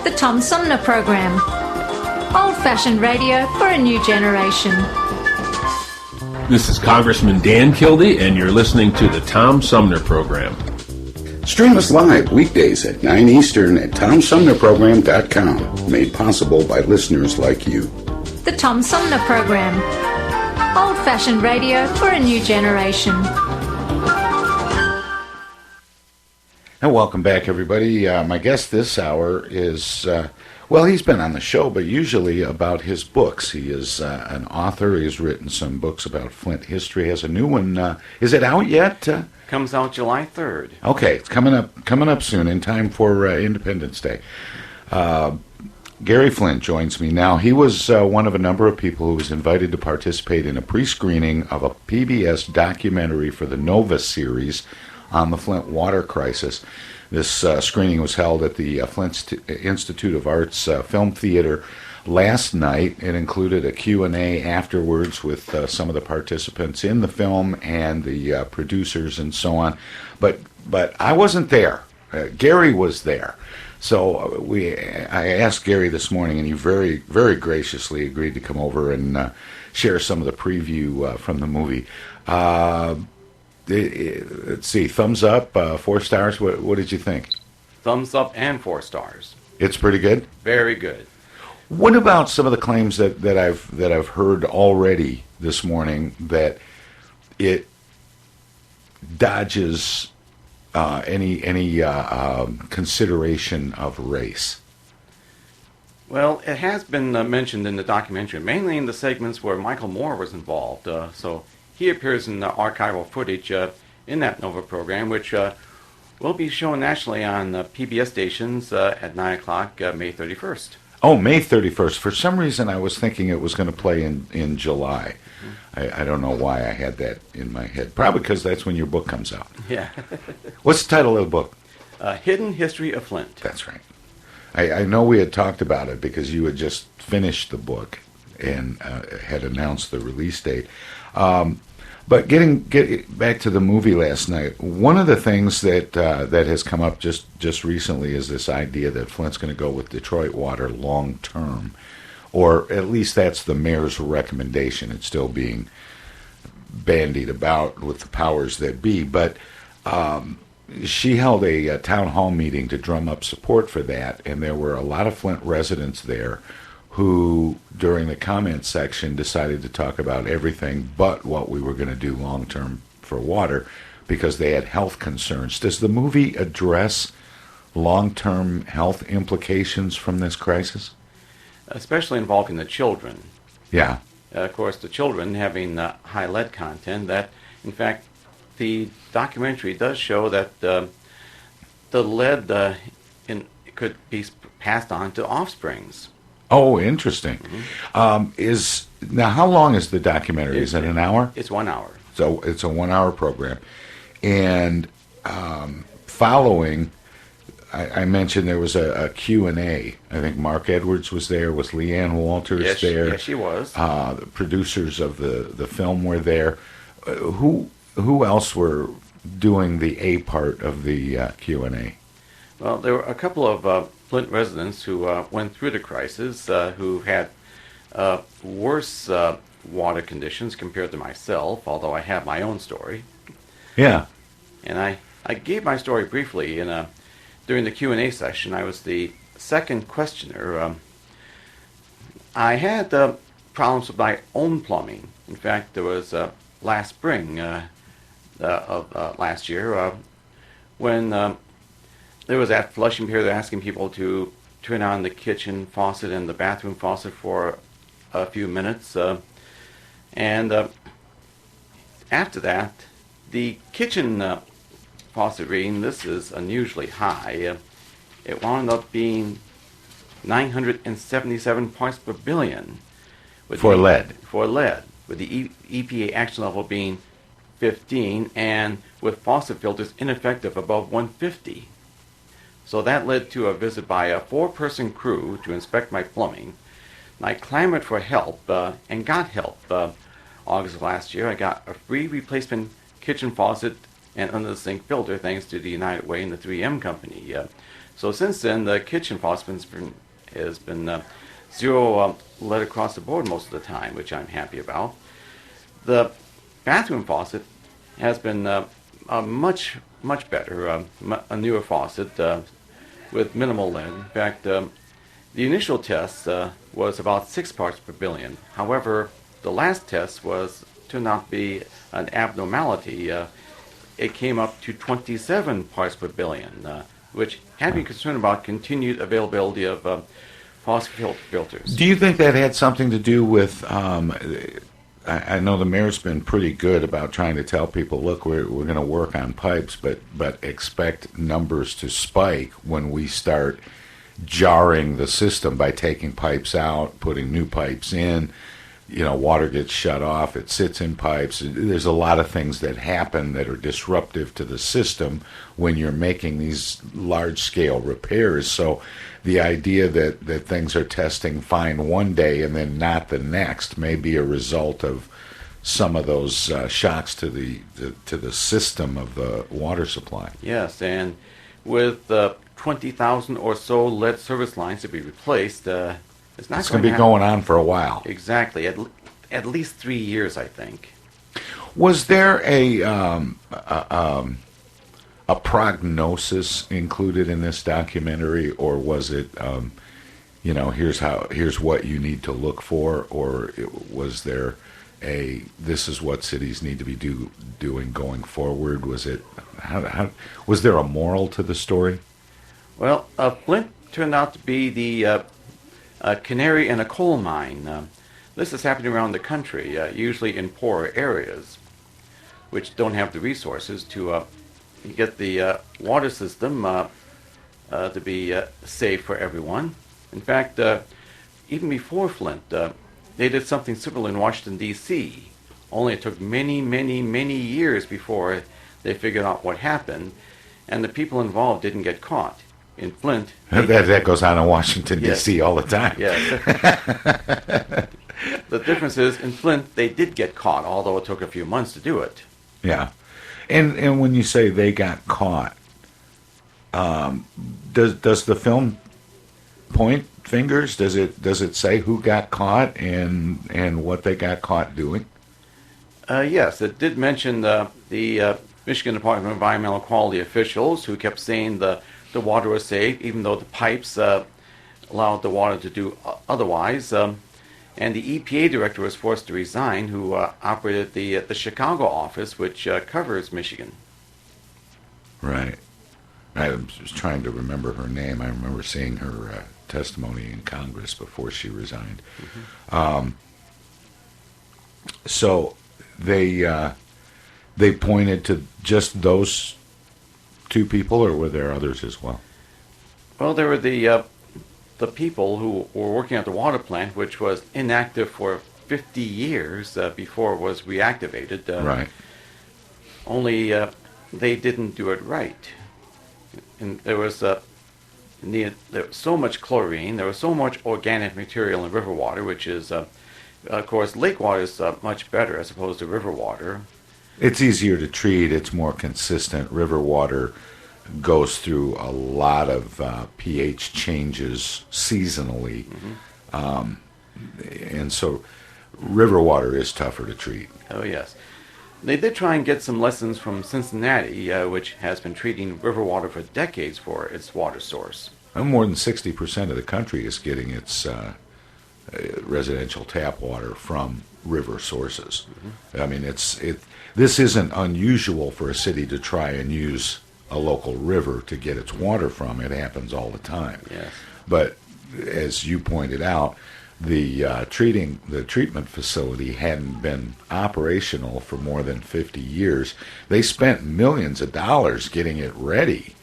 The Tom Sumner Program. Old-fashioned radio for a new generation. This is Congressman Dan Kildee, and you're listening to the Tom Sumner Program. Stream us live weekdays at 9 Eastern at TomSumnerProgram.com. Made possible by listeners like you. The Tom Sumner Program. Old-fashioned radio for a new generation. And welcome back, everybody. My guest this hour is, he's been on the show, but usually about his books. He is an author. He's written some books about Flint history. He has a new one. Is it out yet? Comes out July 3rd. Okay, it's coming up soon in time for Independence Day. Gary Flinn joins me now. He was one of a number of people who was invited to participate in a pre-screening of a PBS documentary for the Nova series on the Flint water crisis. This screening was held at the Flint Institute of Arts Film Theater last night. It included a Q&A afterwards with some of the participants in the film and the producers and so on. But I wasn't there. Gary was there. So I asked Gary this morning, and he very, very graciously agreed to come over and share some of the preview from the movie. Let's see, thumbs up, 4 stars. What did you think? Thumbs up and 4 stars. It's pretty good? Very good. What about some of the claims that I've heard already this morning that it dodges any consideration of race? Well, it has been mentioned in the documentary, mainly in the segments where Michael Moore was involved. So he appears in the archival footage in that Nova program, which will be shown nationally on PBS stations at 9 o'clock, May 31st. Oh, May 31st. For some reason, I was thinking it was going to play in July. I don't know why I had that in my head. Probably because that's when your book comes out. Yeah. What's the title of the book? Hidden History of Flint. That's right. I know we had talked about it because you had just finished the book and had announced the release date. But getting back to the movie last night, one of the things that has come up just recently is this idea that Flint's going to go with Detroit Water long term, or at least that's the mayor's recommendation. It's still being bandied about with the powers that be, but she held a town hall meeting to drum up support for that, and there were a lot of Flint residents there who, during the comment section, decided to talk about everything but what we were going to do long-term for water because they had health concerns. Does the movie address long-term health implications from this crisis? Especially involving the children. Yeah. Of course, the children having high lead content. That, in fact, the documentary does show that the lead could be passed on to offsprings. Oh, interesting. Mm-hmm. Now, how long is the documentary? Is it an hour? It's 1 hour. So it's a 1 hour program. And following, I mentioned there was a Q&A. I think Mark Edwards was there. Was Leanne Walters there? Yes, she was. The producers of the film were there. Who else were doing the A part of the Q&A? Well, there were a couple of Flint residents who went through the crisis, who had worse water conditions compared to myself, although I have my own story. Yeah. And I gave my story briefly during the Q&A session. I was the second questioner. I had problems with my own plumbing. In fact, there was last spring of last year when there was that flushing period asking people to turn on the kitchen faucet and the bathroom faucet for a few minutes. And after that, the kitchen faucet reading, this is unusually high. It wound up being 977 parts per billion. For lead. For lead, with the EPA action level being 15, and with faucet filters ineffective above 150. So that led to a visit by a 4-person crew to inspect my plumbing. And I clamored for help and got help. August of last year, I got a free replacement kitchen faucet and under the sink filter thanks to the United Way and the 3M company. So since then, the kitchen faucet has been zero lead across the board most of the time, which I'm happy about. The bathroom faucet has been much better, a newer faucet with minimal lead. In fact, the initial test was about 6 parts per billion. However, the last test turned out to be an abnormality. It came up to 27 parts per billion, which had me concerned about continued availability of faucet filters. Do you think that had something to do with? I know the mayor's been pretty good about trying to tell people, look, we're going to work on pipes, but expect numbers to spike when we start jarring the system by taking pipes out, putting new pipes in. Water gets shut off, it sits in pipes. There's a lot of things that happen that are disruptive to the system when you're making these large-scale repairs. So the idea that things are testing fine one day and then not the next may be a result of some of those shocks to the system of the water supply. Yes, and with 20,000 or so lead service lines to be replaced, it's going to be going on for a while. Exactly, at least 3 years, I think. Was there a prognosis included in this documentary, or was it, here's what you need to look for, or was there this is what cities need to be doing going forward? Was it was there a moral to the story? Well, Flint turned out to be the canary in a coal mine. This is happening around the country, usually in poorer areas, which don't have the resources to get the water system to be safe for everyone. In fact, even before Flint, they did something similar in Washington, D.C., only it took many years before they figured out what happened, and the people involved didn't get caught. In Flint... That goes on in Washington, D.C. all the time. Yes. The difference is, in Flint, they did get caught, although it took a few months to do it. Yeah. And when you say they got caught, does the film point fingers? Does it say who got caught and what they got caught doing? Yes, it did mention the Michigan Department of Environmental Quality officials who kept saying the water was safe, even though the pipes allowed the water to do otherwise. And the EPA director was forced to resign, who operated the Chicago office, which covers Michigan. Right. I was trying to remember her name. I remember seeing her testimony in Congress before she resigned. Mm-hmm. So they pointed to just those two people, or were there others as well? Well, there were the people who were working at the water plant, which was inactive for 50 years before it was reactivated. Right. Only they didn't do it right. And there was so much chlorine, there was so much organic material in river water, which is, of course, lake water is much better as opposed to river water. It's easier to treat. It's more consistent. River water goes through a lot of pH changes seasonally. Mm-hmm. And so river water is tougher to treat. Oh, yes. They did try and get some lessons from Cincinnati, which has been treating river water for decades for its water source. More than 60% of the country is getting its residential tap water from river sources. Mm-hmm. I mean, this isn't unusual for a city to try and use a local river to get its water from. It happens all the time. Yes. But as you pointed out, the treatment facility hadn't been operational for more than 50 years. They spent millions of dollars getting it ready,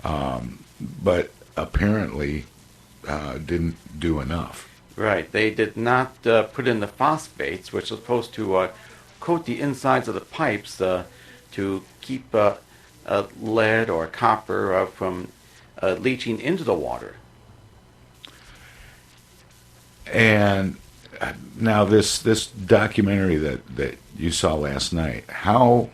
but apparently didn't do enough. Right. They did not put in the phosphates, which are supposed to coat the insides of the pipes to keep lead or copper from leaching into the water. And now this documentary that you saw last night, how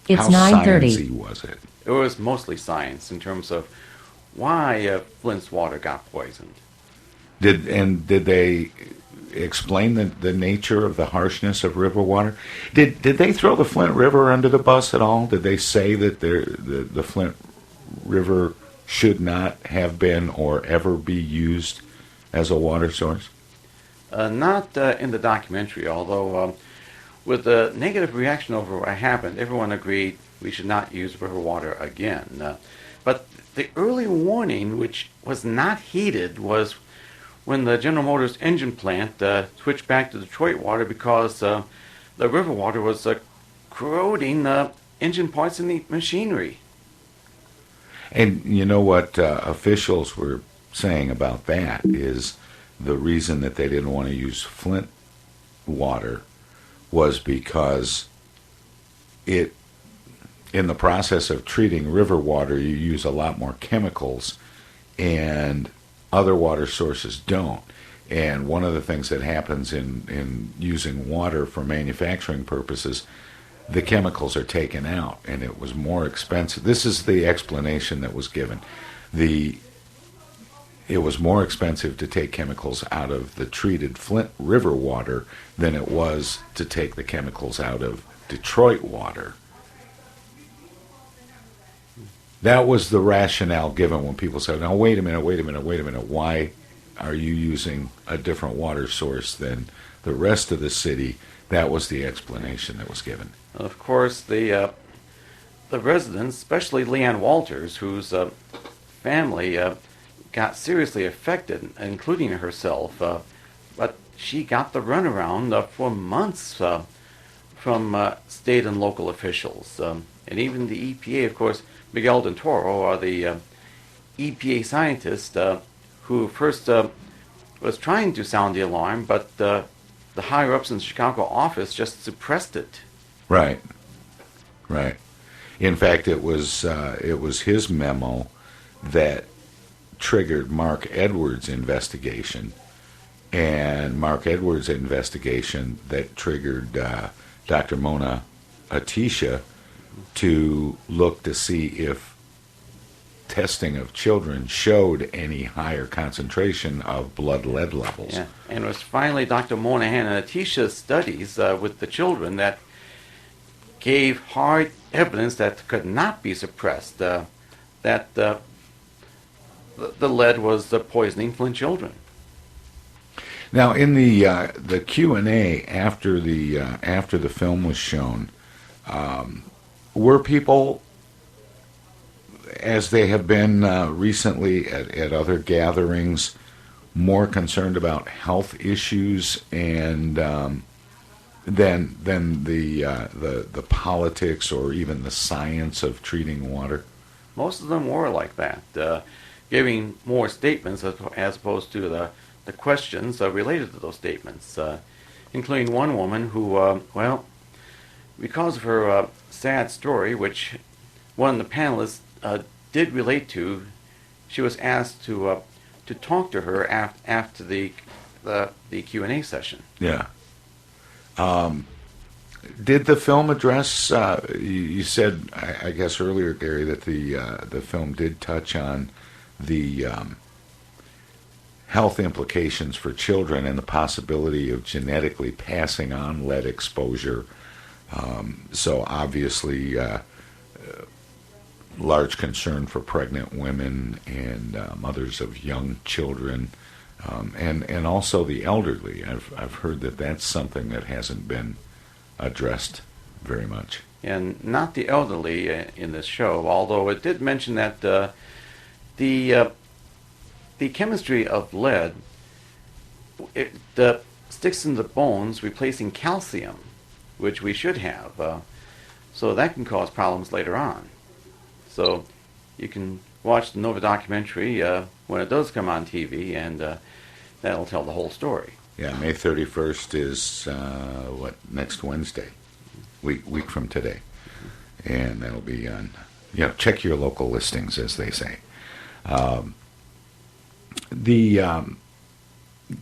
it's how 9:30. sciencey was it? it was mostly science in terms of why Flint's water got poisoned. Did they explain the nature of the harshness of river water? Did they throw the Flint River under the bus at all? Did they say that the Flint River should not have been or ever be used as a water source? Not in the documentary, although with the negative reaction over what happened, everyone agreed we should not use river water again. But the early warning, which was not heeded, was when the General Motors engine plant switched back to Detroit water because the river water was corroding engine parts in the machinery. And you know what officials were saying about that is the reason that they didn't want to use Flint water was because in the process of treating river water, you use a lot more chemicals, and other water sources don't. And one of the things that happens in using water for manufacturing purposes, the chemicals are taken out, and it was more expensive. This is the explanation that was given. It was more expensive to take chemicals out of the treated Flint River water than it was to take the chemicals out of Detroit water. That was the rationale given when people said, now wait a minute, why are you using a different water source than the rest of the city? That was the explanation that was given. Of course, the residents, especially Leanne Walters, whose family got seriously affected, including herself, but she got the runaround for months from state and local officials. And even the EPA, of course, Miguel Del Toro, or the EPA scientist who first was trying to sound the alarm, but the higher-ups in the Chicago office just suppressed it. Right. In fact, it was his memo that triggered Mark Edwards' investigation, and Mark Edwards' investigation that triggered Dr. Mona Atisha to look to see if testing of children showed any higher concentration of blood lead levels. Yeah, and it was finally Dr. Monahan and Atisha's studies with the children that gave hard evidence that could not be suppressed, that the lead was poisoning Flint children. Now, in the Q&A after the film was shown, were people, as they have been recently at other gatherings, more concerned about health issues and than the politics or even the science of treating water? Most of them were like that, giving more statements as opposed to the questions related to those statements, including one woman who, because of her sad story, which one of the panelists did relate to, she was asked to talk to her after the Q&A session. Yeah. Did the film address? You said, I guess earlier, Gary, that the film did touch on the health implications for children and the possibility of genetically passing on lead exposure. So obviously, large concern for pregnant women and mothers of young children, and also the elderly. I've heard that that's something that hasn't been addressed very much. And not the elderly in this show, although it did mention that the chemistry of lead sticks in the bones, replacing calcium, which we should have. So that can cause problems later on. So you can watch the Nova documentary when it does come on TV, and that'll tell the whole story. Yeah, May 31st is, next Wednesday, week from today. And that'll be on, check your local listings, as they say.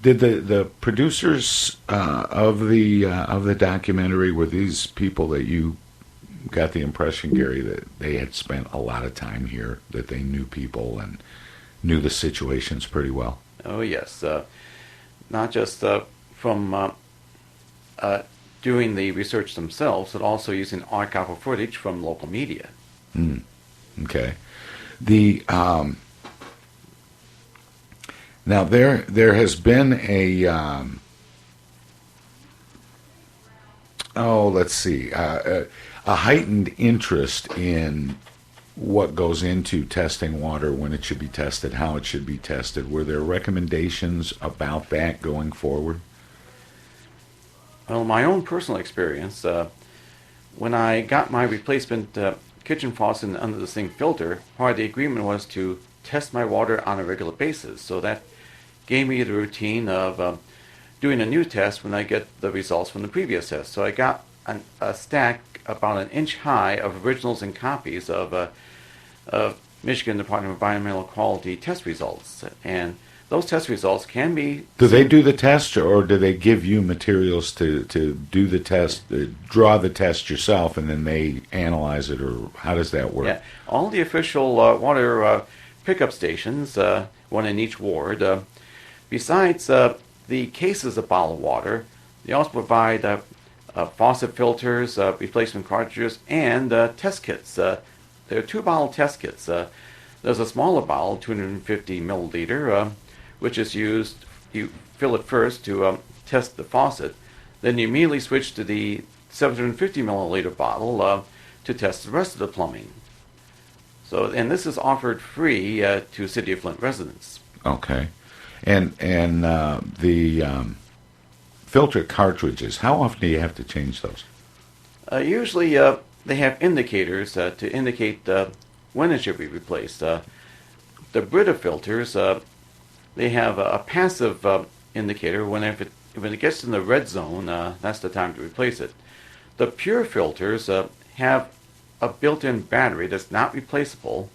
Did the producers of the documentary, were these people that you got the impression, Gary, that they had spent a lot of time here, that they knew people and knew the situations pretty well. Oh yes, not just from doing the research themselves, but also using archival footage from local media. Okay. The now there has been a let's see, a heightened interest in what goes into testing water, when it should be tested, how it should be tested. Were there recommendations about that going forward? Well, my own personal experience, when I got my replacement kitchen faucet under the sink filter, part of the agreement was to test my water on a regular basis. So that gave me the routine of doing a new test when I get the results from the previous test. So I got a stack about an inch high of originals and copies of Michigan Department of Environmental Quality test results. And those test results can be... Do they do the test, or do they give you materials to do the test, draw the test yourself, and then they analyze it, or how does that work? Yeah, all the official water pickup stations, one in each ward, besides the cases of bottled water, they also provide faucet filters, replacement cartridges, and test kits. There are 2 bottle test kits. There's a smaller bottle, 250 milliliter, which is used, you fill it first to test the faucet, then you immediately switch to the 750 milliliter bottle to test the rest of the plumbing. So, and this is offered free to City of Flint residents. Okay. And the filter cartridges, how often do you have to change those? Usually they have indicators to indicate when it should be replaced. The Brita filters, they have a passive indicator. When it gets in the red zone, that's the time to replace it. The pure filters have a built-in battery that's not replaceable.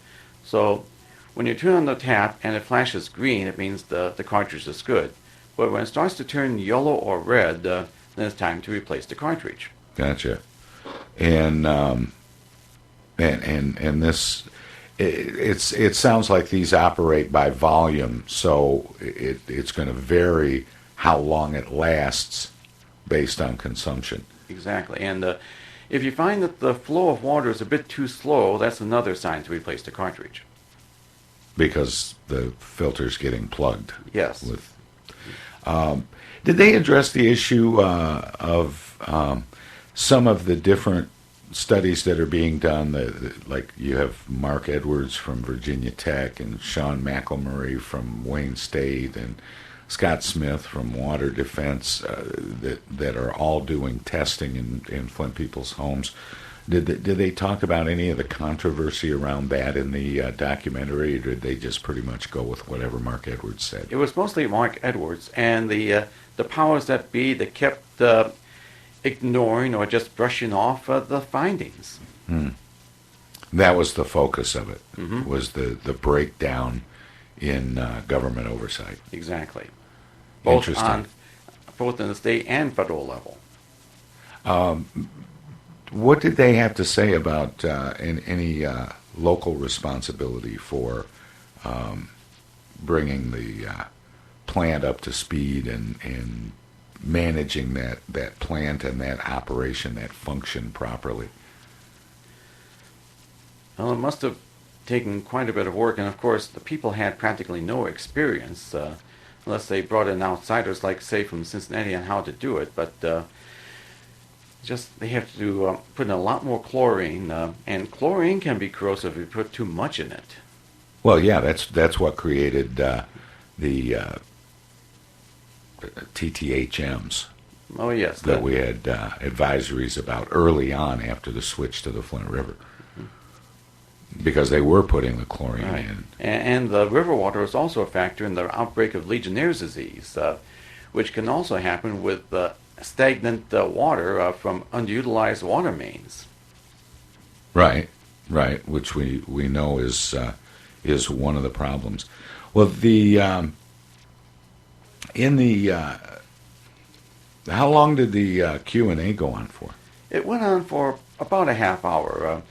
So when you turn on the tap and it flashes green, it means the cartridge is good. But when it starts to turn yellow or red, then it's time to replace the cartridge. Gotcha. And this, it sounds like these operate by volume, so it's going to vary how long it lasts based on consumption. Exactly. And if you find that the flow of water is a bit too slow, that's another sign to replace the cartridge. Because the filter's getting plugged. Yes. Did they address the issue of some of the different studies that are being done? Like you have Mark Edwards from Virginia Tech and Sean McElmurray from Wayne State and Scott Smith from Water Defense that are all doing testing in Flint people's homes. Did they talk about any of the controversy around that in the documentary, or did they just pretty much go with whatever Mark Edwards said? It was mostly Mark Edwards and the powers that be that kept ignoring or just brushing off the findings. That was the focus of it, Mm-hmm. was the breakdown in government oversight. Exactly. Interesting. Both in the state and federal level. What did they have to say about any local responsibility for bringing the plant up to speed and managing that plant and that operation, that function properly? Well, it must have taken quite a bit of work, and of course the people had practically no experience, unless they brought in outsiders like, say, from Cincinnati on how to do it, but just they have to put in a lot more chlorine, and chlorine can be corrosive if you put too much in it. Well, yeah, that's what created the TTHMs Oh yes, that we had advisories about early on after the switch to the Flint River, because they were putting the chlorine right. in. And the river water is also a factor in the outbreak of Legionnaire's disease, which can also happen with stagnant water from underutilized water mains. Right, which we know is one of the problems. Well, how long did the Q&A go on for? It went on for about a half hour.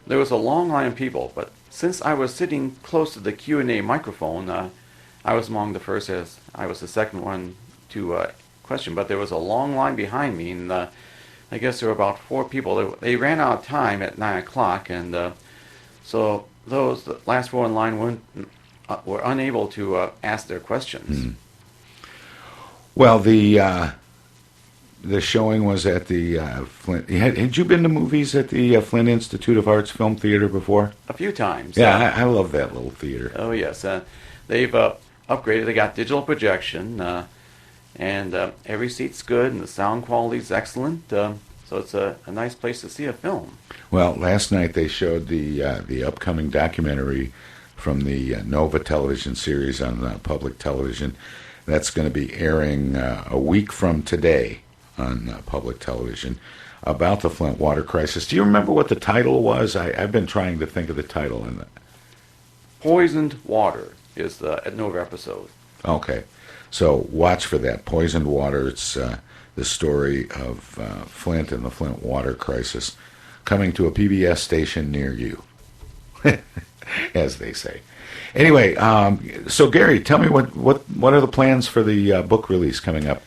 There was a long line of people, but since I was sitting close to the Q&A microphone, I was among the first, as I was the second one to question. But there was a long line behind me, and I guess there were about 4 people. They ran out of time at 9 o'clock, and so those the last 4 in line were unable to ask their questions. Mm. Well, the showing was at the Flint. Had you been to movies at the Flint Institute of Arts Film Theater before? A few times. Yeah, I love that little theater. Oh, yes. They've upgraded. They got digital projection, and every seat's good, and the sound quality's excellent. So it's a nice place to see a film. Well, last night they showed the upcoming documentary from the Nova television series on public television. That's going to be airing a week from today on public television about the Flint water crisis. Do you remember what the title was? I've been trying to think of the title. Poisoned Water is the Nova episode. Okay. So watch for that. Poisoned Water. It's the story of Flint and the Flint water crisis coming to a PBS station near you, as they say. Anyway, so Gary, tell me what are the plans for the book release coming up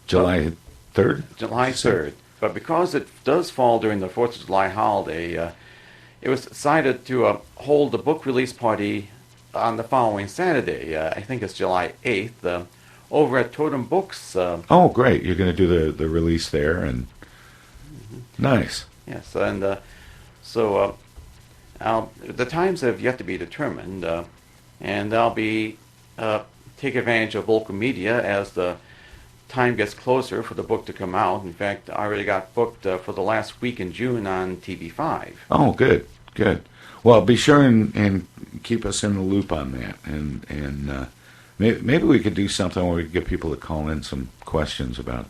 July 3rd? July 3rd. But because it does fall during the 4th of July holiday, it was decided to hold the book release party on the following Saturday. I think it's July 8th, over at Totem Books. Oh, great. You're going to do the release there, and nice. Yes, and so the times have yet to be determined, and I'll be take advantage of local media as the time gets closer for the book to come out. In fact, I already got booked for the last week in June on TV5. Oh, good. Well, be sure and keep us in the loop on that, and maybe we could do something where we could get people to call in some questions about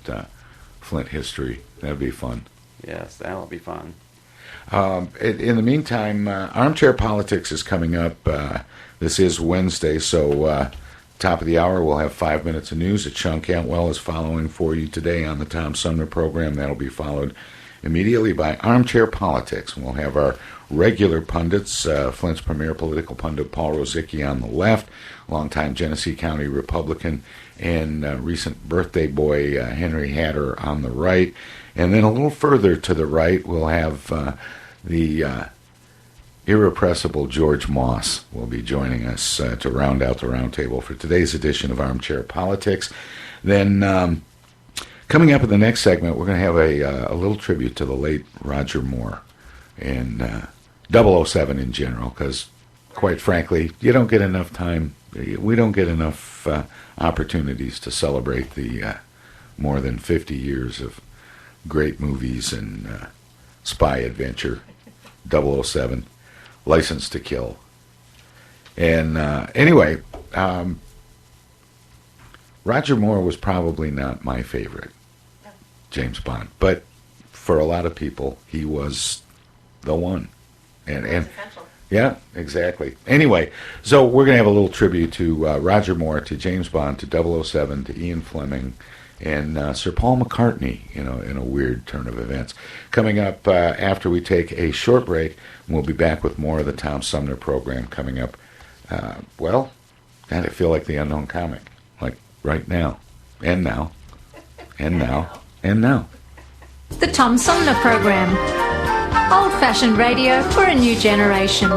Flint history. That'd be fun. Yes, that'll be fun. In the meantime, Armchair Politics is coming up. This is Wednesday, so top of the hour, we'll have 5 minutes of news that Sean Cantwell is following for you today on the Tom Sumner Program. That'll be followed immediately by Armchair Politics. And we'll have our regular pundits, Flint's premier political pundit Paul Rosicki on the left, longtime Genesee County Republican, and recent birthday boy Henry Hatter on the right. And then a little further to the right, we'll have the irrepressible George Moss will be joining us to round out the roundtable for today's edition of Armchair Politics. Then coming up in the next segment, we're going to have a little tribute to the late Roger Moore and 007 in general, because quite frankly, you don't get enough time. We don't get enough opportunities to celebrate the more than 50 years of great movies and spy adventure. 007. License to Kill. And anyway, Roger Moore was probably not my favorite James Bond, but for a lot of people, he was the one. And yeah, exactly. Anyway, so we're going to have a little tribute to Roger Moore, to James Bond, to 007, to Ian Fleming, and Sir Paul McCartney, in a weird turn of events. Coming up after we take a short break, we'll be back with more of the Tom Sumner Program coming up. God, I feel like the unknown comic, like right now, and now, and now, and now. The Tom Sumner Program. Old-fashioned radio for a new generation.